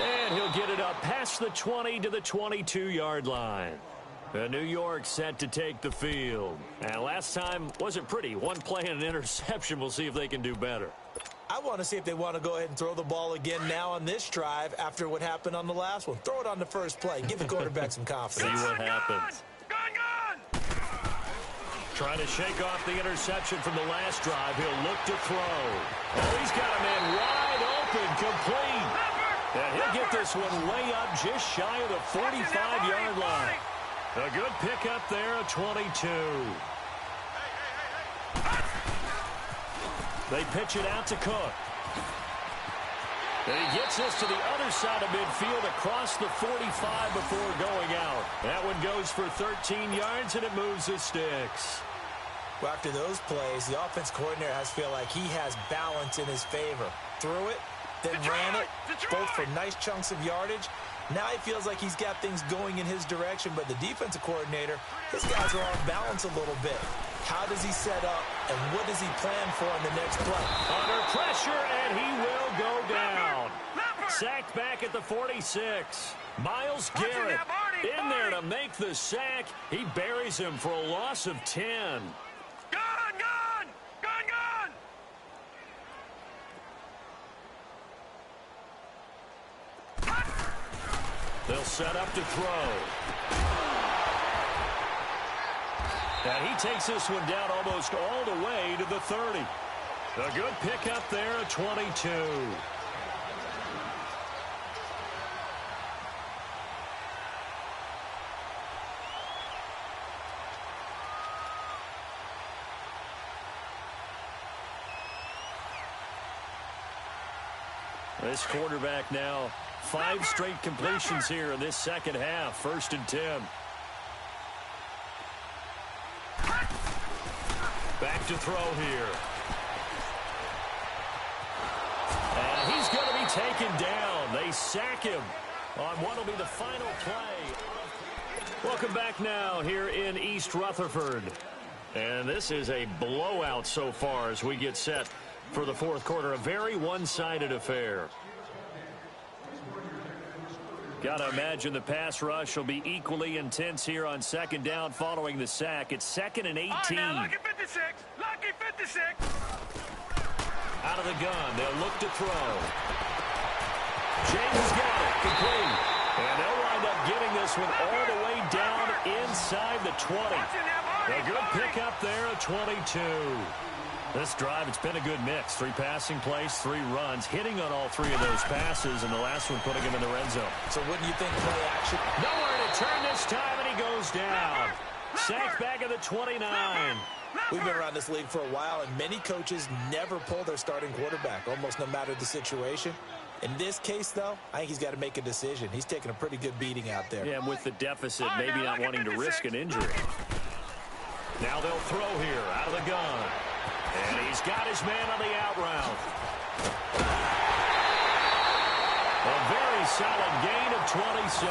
And he'll get it up past the 20 to the 22-yard line. New York set to take the field. And last time wasn't pretty. One play and an interception. We'll see if they can do better.
I want to see if they want to go ahead and throw the ball again now on this drive after what happened on the last one. Throw it on the first play. Give the quarterback some confidence.
See what happens.
Gun.
Trying to shake off the interception from the last drive. He'll look to throw. Oh, he's got a man wide open, complete. And he'll get this one way up just shy of the 45-yard line. A good pickup there at 22. They pitch it out to Cook. And he gets this to the other side of midfield across the 45 before going out. That one goes for 13 yards, and it moves the sticks.
Well, after those plays, the offense coordinator has to feel like he has balance in his favor. Threw it, then ran it, both for nice chunks of yardage. Now he feels like he's got things going in his direction, but the defensive coordinator, his guys are off balance a little bit. How does he set up, and what does he plan for in the next play?
Under pressure, and he will go down. Sacked back at the 46. Miles Garrett in there to make the sack. He buries him for a loss of 10. They'll set up to throw. And he takes this one down almost all the way to the 30. A good pickup there at 22. This quarterback now, 5 straight completions here in this second half. 1st and 10. Back to throw here. And he's going to be taken down. They sack him on what will be the final play. Welcome back now here in East Rutherford. And this is a blowout so far as we get set for the fourth quarter. A very one-sided affair. Got to imagine the pass rush will be equally intense here on second down following the sack. It's 2nd and 18.
Lucky 56. Lucky 56.
Out of the gun. They'll look to throw. James got it. Complete. And they'll wind up getting this one all the way down inside the 20. A good pickup there at 22. This drive, it's been a good mix. 3 passing plays, 3 runs, hitting on all 3 of those passes, and the last one putting him in the red zone.
So wouldn't you think play action?
Nowhere to turn this time, and he goes down. Sacked back at the 29.
We've been around this league for a while, and many coaches never pull their starting quarterback, almost no matter the situation. In this case, though, I think he's got to make a decision. He's taking a pretty good beating out there.
Yeah, and with the deficit, maybe not wanting to risk an injury. Now they'll throw here out of the gun. And he's got his man on the out route. A very solid gain of 27.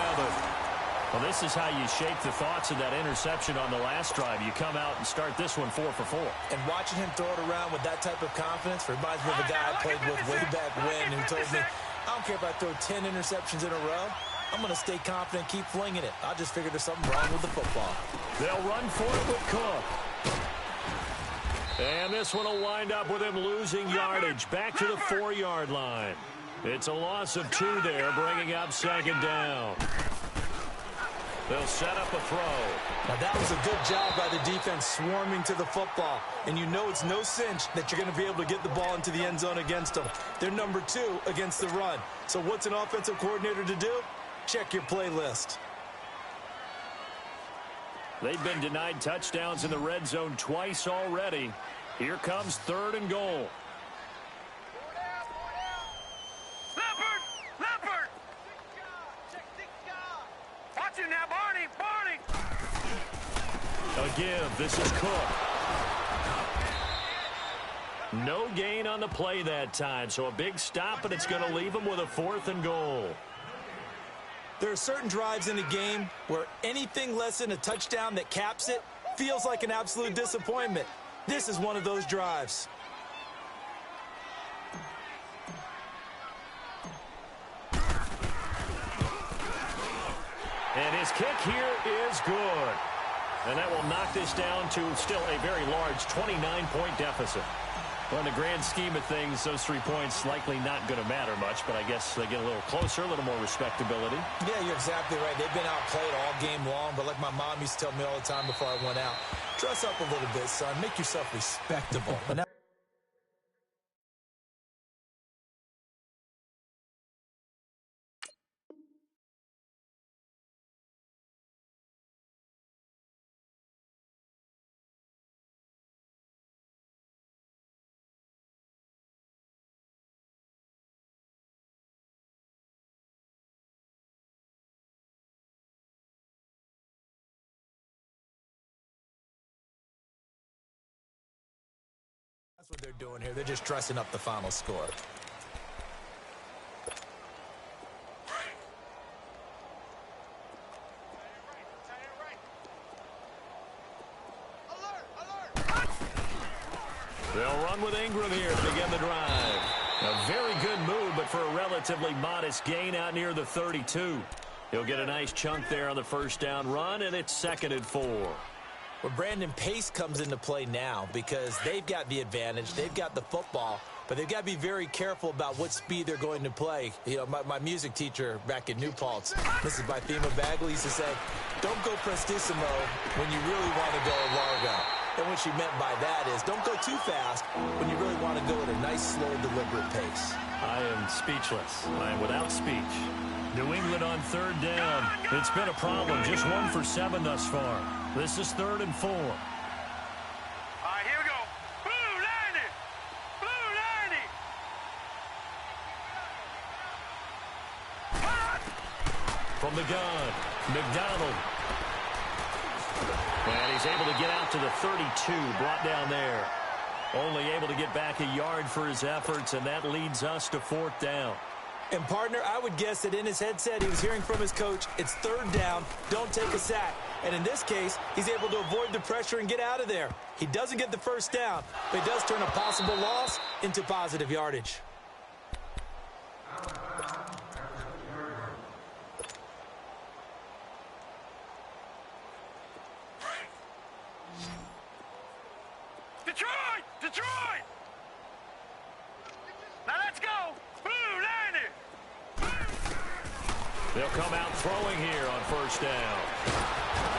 Well, this is how you shake the thoughts of that interception on the last drive. You come out and start this one 4 for 4.
And watching him throw it around with that type of confidence reminds me of a guy I played with way back when who told me, I don't care if I throw 10 interceptions in a row. I'm going to stay confident, keep flinging it. I just figured there's something wrong with the football.
They'll run for it with Cook. And this one will wind up with him losing yardage back to the 4-yard line. It's a loss of 2 there, bringing up 2nd down. They'll set up a throw.
Now that was a good job by the defense swarming to the football. And you know it's no cinch that you're going to be able to get the ball into the end zone against them. They're number 2 against the run. So what's an offensive coordinator to do? Check your playlist.
They've been denied touchdowns in the red zone twice already. Here comes 3rd and goal.
Leopard! Watch it now, Barney!
A give. This is Cook. No gain on the play that time, so a big stop, and it's going to leave him with a 4th and goal.
There are certain drives in a game where anything less than a touchdown that caps it feels like an absolute disappointment. This is one of those drives.
And his kick here is good. And that will knock this down to still a very large 29-point deficit. Well, in the grand scheme of things, those 3 points likely not going to matter much, but I guess they get a little closer, a little more respectability.
Yeah, you're exactly right. They've been outplayed all game long, but like my mom used to tell me all the time before I went out, dress up a little bit, son. Make yourself respectable. But now that's what they're doing here. They're just dressing up the final score.
They'll run with Ingram here to begin the drive. A very good move, but for a relatively modest gain out near the 32. He'll get a nice chunk there on the first down run, and it's 2nd and 4.
Well, Brandon, pace comes into play now because they've got the advantage. They've got the football, but they've got to be very careful about what speed they're going to play. You know, my music teacher back in New Paltz, Mrs. Bythema Bagley, used to say, don't go prestissimo when you really want to go largo. And what she meant by that is don't go too fast when you really want to go at a nice, slow, deliberate pace.
I am speechless. I am without speech. New England on 3rd down. It's been a problem. Just 1 for 7 thus far. This is 3rd and 4.
All right, here we go. Blue 90. Blue 90.
From the gun, McDonald. And he's able to get out to the 32, brought down there. Only able to get back a yard for his efforts, and that leads us to 4th down.
And, partner, I would guess that in his headset he was hearing from his coach, it's 3rd down, don't take a sack. And in this case, he's able to avoid the pressure and get out of there. He doesn't get the first down, but he does turn a possible loss into positive yardage.
Detroit! Detroit! Now let's go! Blue 90!
They'll come out throwing here on 1st down.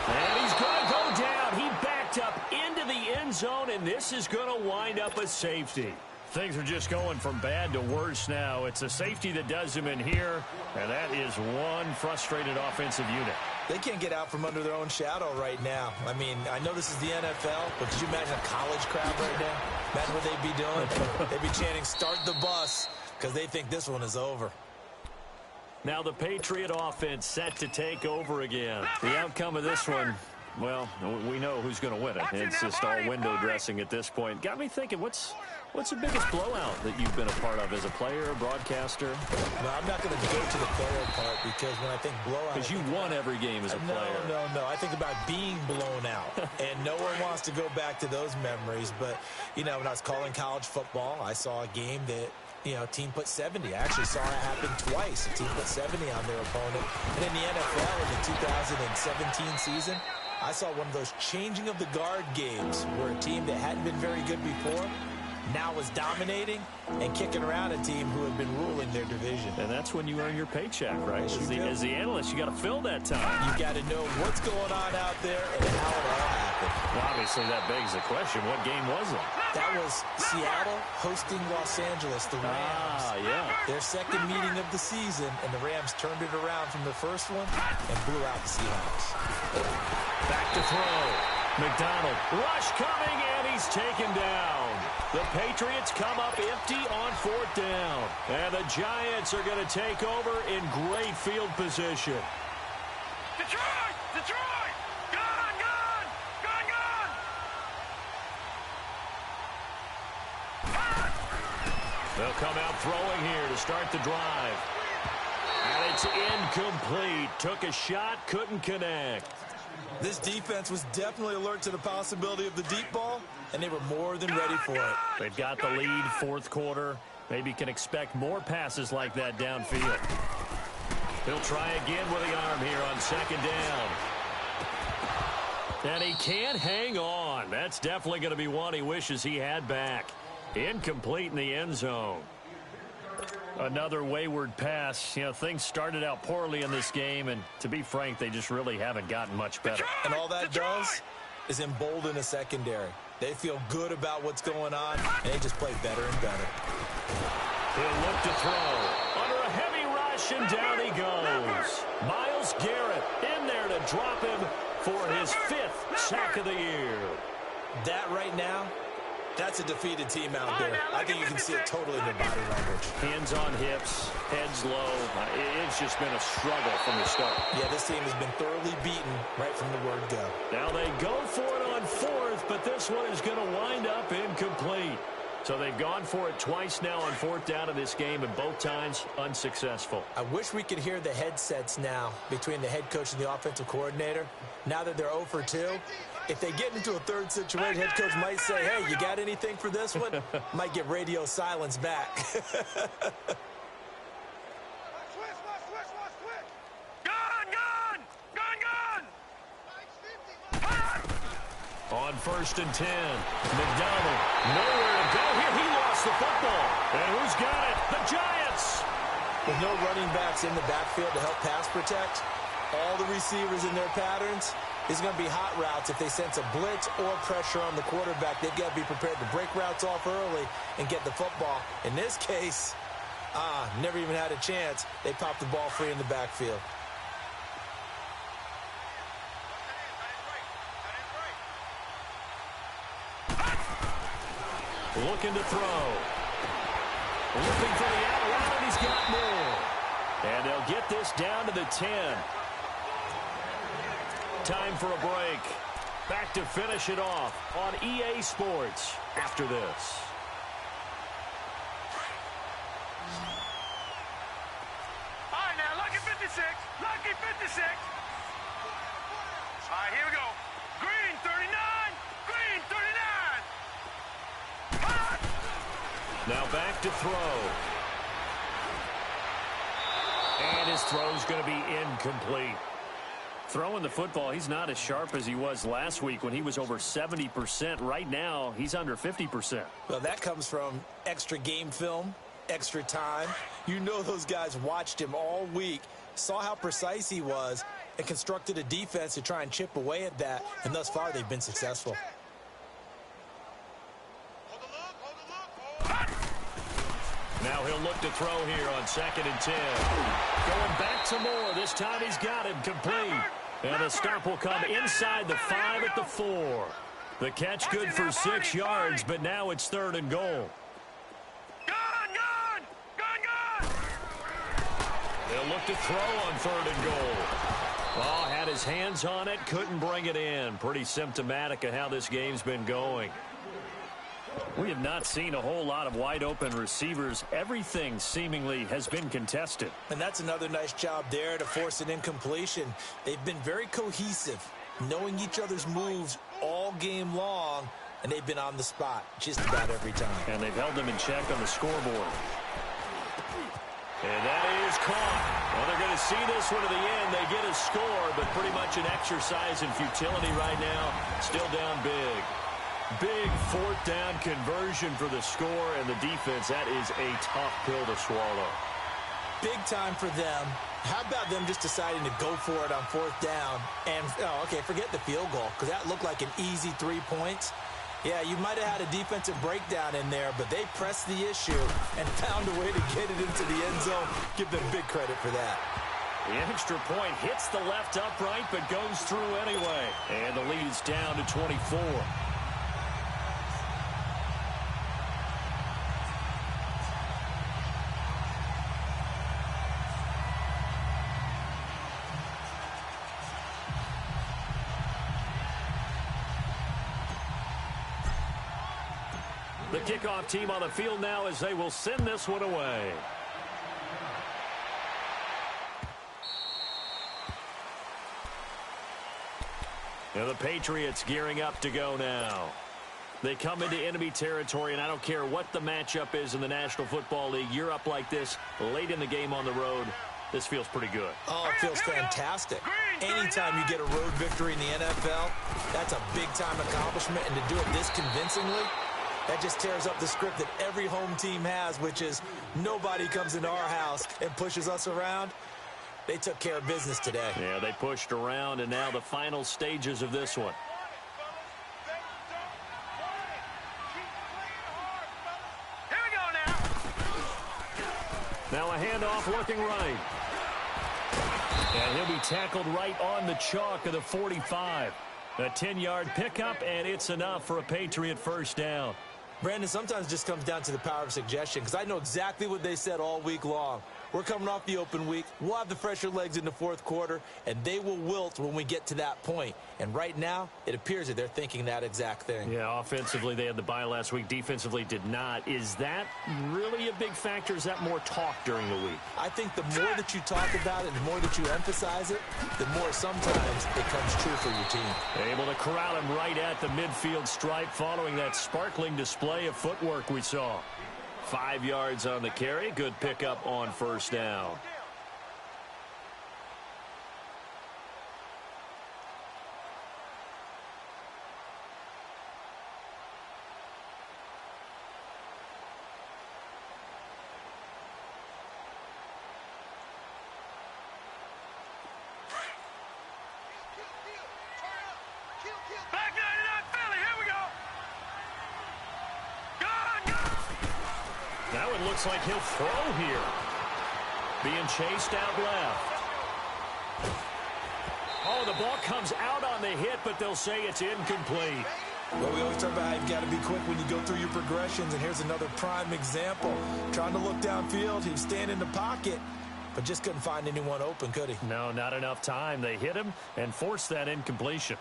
And he's going to go down. He backed up into the end zone, and this is going to wind up a safety. Things are just going from bad to worse now. It's a safety that does him in here, and that is one frustrated offensive unit.
They can't get out from under their own shadow right now. I mean, I know this is the NFL, but could you imagine a college crowd right now? Imagine what they'd be doing. They'd be chanting, start the bus, because they think this one is over.
Now the Patriot offense set to take over again. The outcome of this one, well, we know who's going to win it. It's just all window dressing at this point. Got me thinking, what's the biggest blowout that you've been a part of as a player, broadcaster?
No, I'm not going to go to the player part because when I think blowout...
Because you won every game as a player.
No. I think about being blown out. And no one wants to go back to those memories. But, you know, when I was calling college football, I saw a game that... You know, a team put 70. I actually saw it happen twice. A team put 70 on their opponent. And in the NFL in the 2017 season, I saw one of those changing of the guard games where a team that hadn't been very good before now was dominating and kicking around a team who had been ruling their division.
And that's when you earn your paycheck, right? As the analyst, you got to fill that time.
You got to know what's going on out there and how it all happened.
Well, obviously, that begs the question, what game was it?
That was Seattle hosting Los Angeles, the Rams.
Yeah.
Their second meeting of the season, and the Rams turned it around from the first one and blew out the Seahawks.
Back to throw. McDonald, rush coming, and he's taken down. The Patriots come up empty on 4th down. And the Giants are going to take over in great field position.
Detroit! Detroit! Gun! Gun! Gun! Gun!
They'll come out throwing here to start the drive. And it's incomplete. Took a shot, couldn't connect.
This defense was definitely alert to the possibility of the deep ball, and they were more than ready for it.
They've got the lead, 4th quarter. Maybe can expect more passes like that downfield. He'll try again with the arm here on 2nd down. And he can't hang on. That's definitely going to be one he wishes he had back. Incomplete in the end zone. Another wayward pass. You know, things started out poorly in this game, and to be frank, they just really haven't gotten much better.
And all that does is embolden a secondary. They feel good about what's going on, and they just play better and better.
He'll look to throw. Under a heavy rush, and down he goes. Myles Garrett in there to drop him for his 5th sack of the year.
That right now, that's a defeated team out there. I think you can see it totally in their body language.
Hands on hips, heads low. It's just been a struggle from the start.
Yeah, this team has been thoroughly beaten right from the word go.
Now they go for it on 4th, but this one is going to wind up incomplete. So they've gone for it twice now on 4th down in this game, and both times unsuccessful.
I wish we could hear the headsets now between the head coach and the offensive coordinator. Now that they're 0 for 2, if they get into a third situation, head coach might say, hey, you got anything for this one? Might get radio silence back.
On 1st and 10, McDonald, nowhere to go here. He lost the football. And who's got it? The Giants.
With no running backs in the backfield to help pass protect, all the receivers in their patterns, it's going to be hot routes. If they sense a blitz or pressure on the quarterback, they've got to be prepared to break routes off early and get the football. In this case, never even had a chance. They popped the ball free in the backfield.
Looking to throw. Looking for the out route, and he's got more. And they'll get this down to the 10. Time for a break. Back to finish it off on EA Sports after this.
All right, now, lucky 56. Lucky 56. All right, here we go. Green 39. Green 39.
Now back to throw. And his throw's going to be incomplete. Throwing the football, he's not as sharp as he was last week when he was over 70%. Right now, he's under 50%.
Well, that comes from extra game film, extra time. You know those guys watched him all week, saw how precise he was, and constructed a defense to try and chip away at that. And thus far, they've been successful.
Now he'll look to throw here on 2nd and 10. Going back to Moore. This time he's got him complete. And the stop will come inside the 5 at the 4. The catch good for 6 yards, but now it's 3rd and goal. They'll look to throw on 3rd and goal. Oh, had his hands on it, couldn't bring it in. Pretty symptomatic of how this game's been going. We have not seen a whole lot of wide-open receivers. Everything seemingly has been contested.
And that's another nice job there to force an incompletion. They've been very cohesive, knowing each other's moves all game long, and they've been on the spot just about every time.
And they've held them in check on the scoreboard. And that is caught. Well, they're going to see this one to the end. They get a score, but pretty much an exercise in futility right now. Still down big. Big 4th down conversion for the score, and the defense, that is a tough pill to swallow.
Big time for them. How about them just deciding to go for it on 4th down? And, forget the field goal, because that looked like an easy 3 points. Yeah, you might have had a defensive breakdown in there, but they pressed the issue and found a way to get it into the end zone. Give them big credit for that.
The extra point hits the left upright, but goes through anyway. And the lead is down to 24. The kickoff team on the field now as they will send this one away. Now the Patriots gearing up to go now. They come into enemy territory, and I don't care what the matchup is in the National Football League. You're up like this late in the game on the road. This feels pretty good.
Oh, it feels fantastic. Anytime you get a road victory in the NFL, that's a big-time accomplishment, and to do it this convincingly, That just tears up the script that every home team has, which is nobody comes into our house and pushes us around. They took care of business today.
Yeah, they pushed around, and now the final stages of this one.
Here we go now.
Now a handoff looking right. And he'll be tackled right on the chalk of the 45. A 10-yard pickup, and it's enough for a Patriot first down.
Brandon, sometimes it just comes down to the power of suggestion, because I know exactly what they said all week long. We're coming off the open week. We'll have the fresher legs in the fourth quarter, and they will wilt when we get to that point. And right now, it appears that they're thinking that exact thing.
Yeah, offensively, they had the bye last week. Defensively, did not. Is that really a big factor? Is that more talk during the week?
I think the more that you talk about it, the more that you emphasize it, the more sometimes it comes true for your team.
Able to corral him right at the midfield stripe following that sparkling display of footwork we saw. 5 yards on the carry. Good pickup on first down.
Back 99 Philly, here we go.
That one looks like he'll throw here. Being chased out left. Oh, the ball comes out on the hit, but they'll say it's incomplete.
Well, we always talk about how you've got to be quick when you go through your progressions, and here's another prime example. Trying to look downfield, he was standing in the pocket, but just couldn't find anyone open, could he?
No, not enough time. They hit him and forced that incompletion.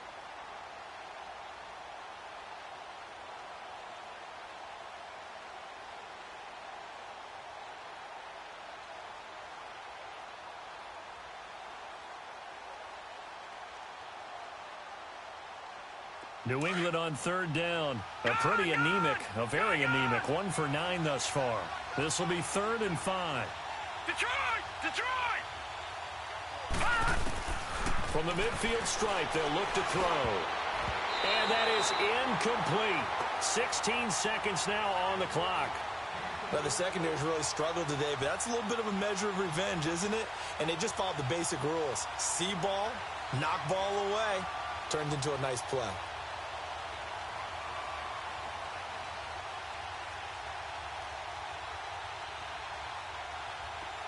New England on third down. A pretty anemic, a very anemic. 1 for 9 thus far. This will be 3rd and 5.
Detroit! Detroit!
From the midfield stripe, they'll look to throw. And that is incomplete. 16 seconds now on the clock.
Now, the secondary's really struggled today, but that's a little bit of a measure of revenge, isn't it? And they just followed the basic rules. See ball, knock ball away, turned into a nice play.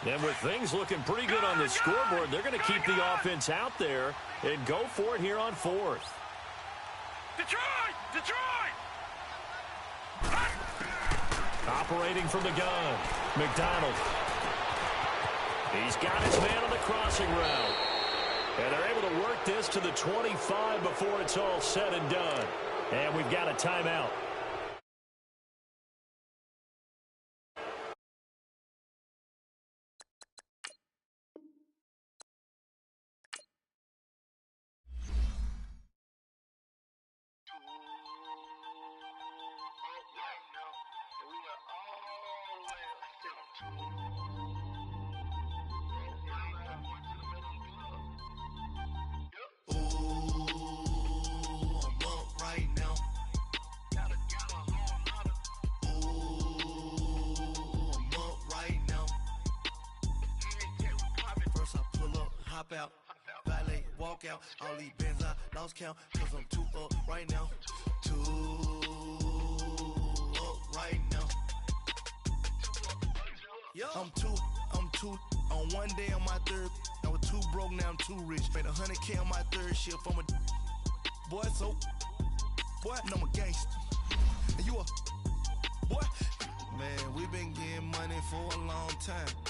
And with things looking pretty good on the scoreboard, they're going to keep the offense out there and go for it here on 4th.
Detroit! Detroit!
Operating from the gun, McDonald. He's got his man on the crossing route. And they're able to work this to the 25 before it's all said and done. And we've got a timeout.
Out, valet, walk out, all these bands I lost count, cause I'm too up right now, too up right now, I'm too, on one day on my third, I was too broke, now I'm too rich, made 100K on my third shift, I'm a boy, so, boy, I'm a gangster, and you a, boy, man, we been getting money for a long time.